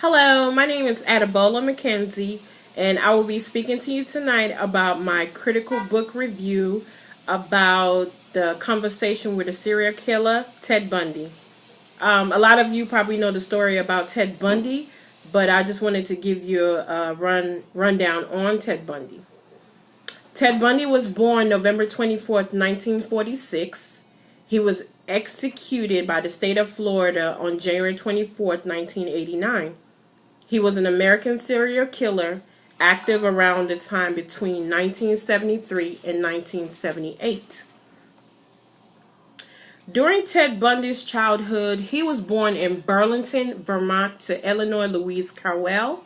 Hello, my name is Adabola McKenzie, and I will be speaking to you tonight about my critical book review about the conversation with the serial killer, Ted Bundy. A lot of you probably know the story about Ted Bundy, but I just wanted to give you a rundown on Ted Bundy. Ted Bundy was born November 24th, 1946. He was executed by the state of Florida on January 24th, 1989. He was an American serial killer, active around the time between 1973 and 1978. During Ted Bundy's childhood, he was born in Burlington, Vermont to Eleanor Louise Cowell,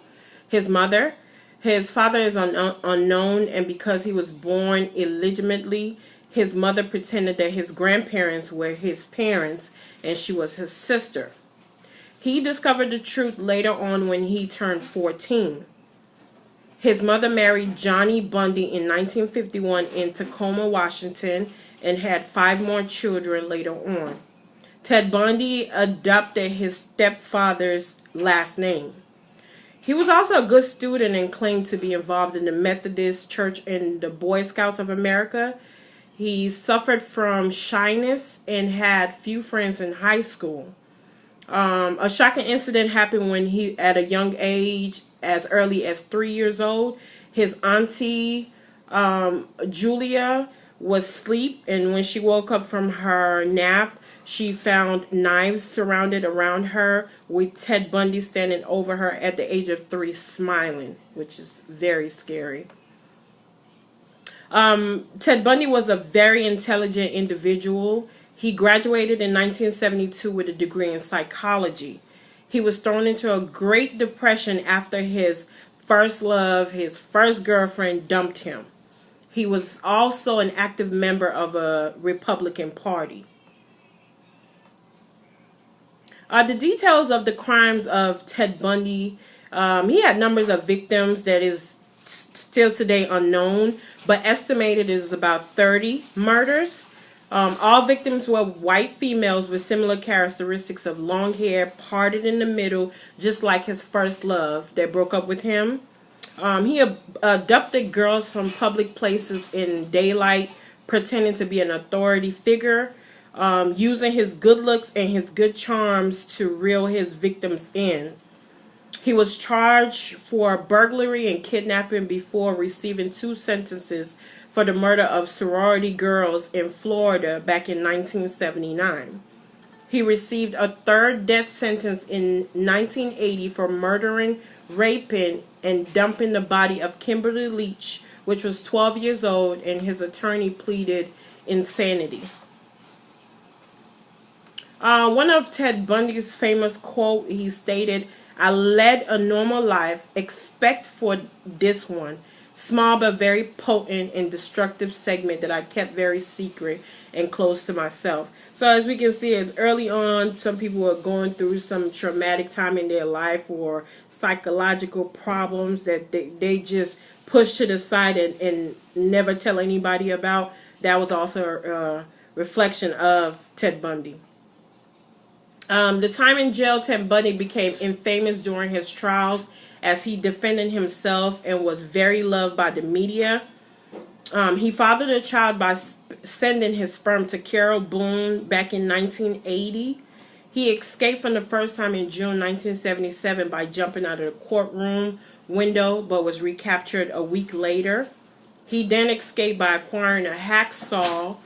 his mother. His father is unknown, and because he was born illegitimately, his mother pretended that his grandparents were his parents and she was his sister. He discovered the truth later on when he turned 14. His mother married Johnny Bundy in 1951 in Tacoma, Washington, and had 5 more children later on. Ted Bundy adopted his stepfather's last name. He was also a good student and claimed to be involved in the Methodist Church and the Boy Scouts of America. He suffered from shyness and had few friends in high school. A shocking incident happened when he, at a young age, as early as 3 years old, his auntie, Julia, was asleep, and when she woke up from her nap, she found knives surrounded around her with Ted Bundy standing over her at the age of 3 smiling, which is very scary. Ted Bundy was a very intelligent individual. He graduated in 1972 with a degree in psychology. He was thrown into a Great Depression after his first love, his first girlfriend, dumped him. He was also an active member of a Republican Party. The details of the crimes of Ted Bundy, he had numbers of victims that is still today unknown, but estimated is about 30 murders. All victims were white females with similar characteristics of long hair, parted in the middle, just like his first love that broke up with him. He abducted girls from public places in daylight, pretending to be an authority figure, using his good looks and his good charms to reel his victims in. He was charged for burglary and kidnapping before receiving 2 sentences for the murder of sorority girls in Florida back in 1979. He received a 3rd death sentence in 1980 for murdering, raping, and dumping the body of Kimberly Leach, which was 12 years old, and his attorney pleaded insanity. One of Ted Bundy's famous quote, he stated, "I led a normal life, except for this one. Small but very potent and destructive segment that I kept very secret and close to myself." So as we can see, as early on, some people are going through some traumatic time in their life or psychological problems that they just push to the side and never tell anybody about. That was also a reflection of Ted Bundy. The time in jail, Ted Bundy became infamous during his trials as he defended himself and was very loved by the media. He fathered a child by sending his sperm to Carol Boone back in 1980. He escaped from the first time in June 1977 by jumping out of the courtroom window, but was recaptured a week later. He then escaped by acquiring a hacksaw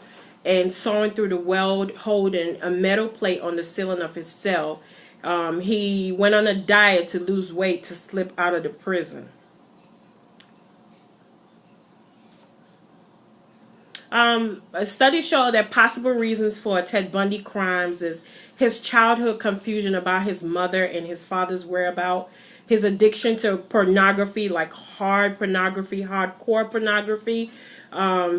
and sawing through the weld holding a metal plate on the ceiling of his cell. He went on a diet to lose weight to slip out of the prison. A study showed that possible reasons for Ted Bundy crimes is his childhood confusion about his mother and his father's whereabouts, his addiction to pornography, like hardcore pornography.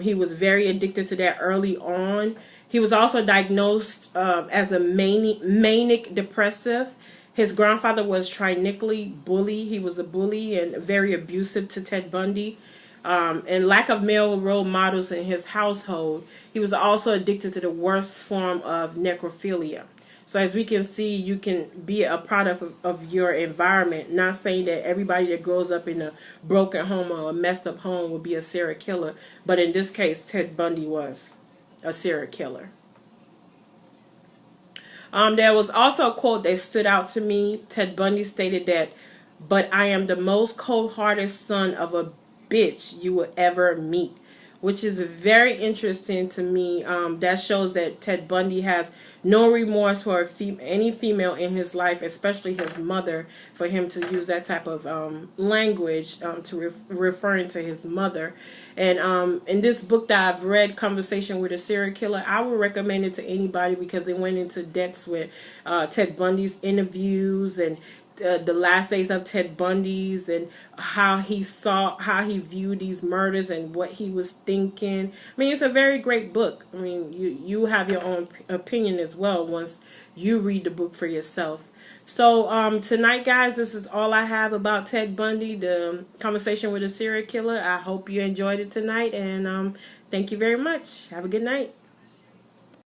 He was very addicted to that early on. He was also diagnosed as a manic depressive. His grandfather was trinically bully. He was a bully and very abusive to Ted Bundy. And lack of male role models in his household. He was also addicted to the worst form of necrophilia. So as we can see, you can be a product of your environment. Not saying that everybody that grows up in a broken home or a messed up home will be a serial killer. But in this case, Ted Bundy was a serial killer. There was also a quote that stood out to me. Ted Bundy stated that, "But I am the most cold-hearted son of a bitch you will ever meet," which is very interesting to me. That shows that Ted Bundy has no remorse for any female in his life, especially his mother, for him to use that type of language referring to his mother. And in this book that I've read, Conversation with a Serial Killer, I would recommend it to anybody because it went into depths with Ted Bundy's interviews and the last days of Ted Bundy's and how he viewed these murders and what he was thinking. I mean, it's a very great book. I mean, you have your own opinion as well once you read the book for yourself. So tonight, guys, this is all I have about Ted Bundy, the Conversation with a Serial Killer. I hope you enjoyed it tonight, and thank you very much. Have a good night.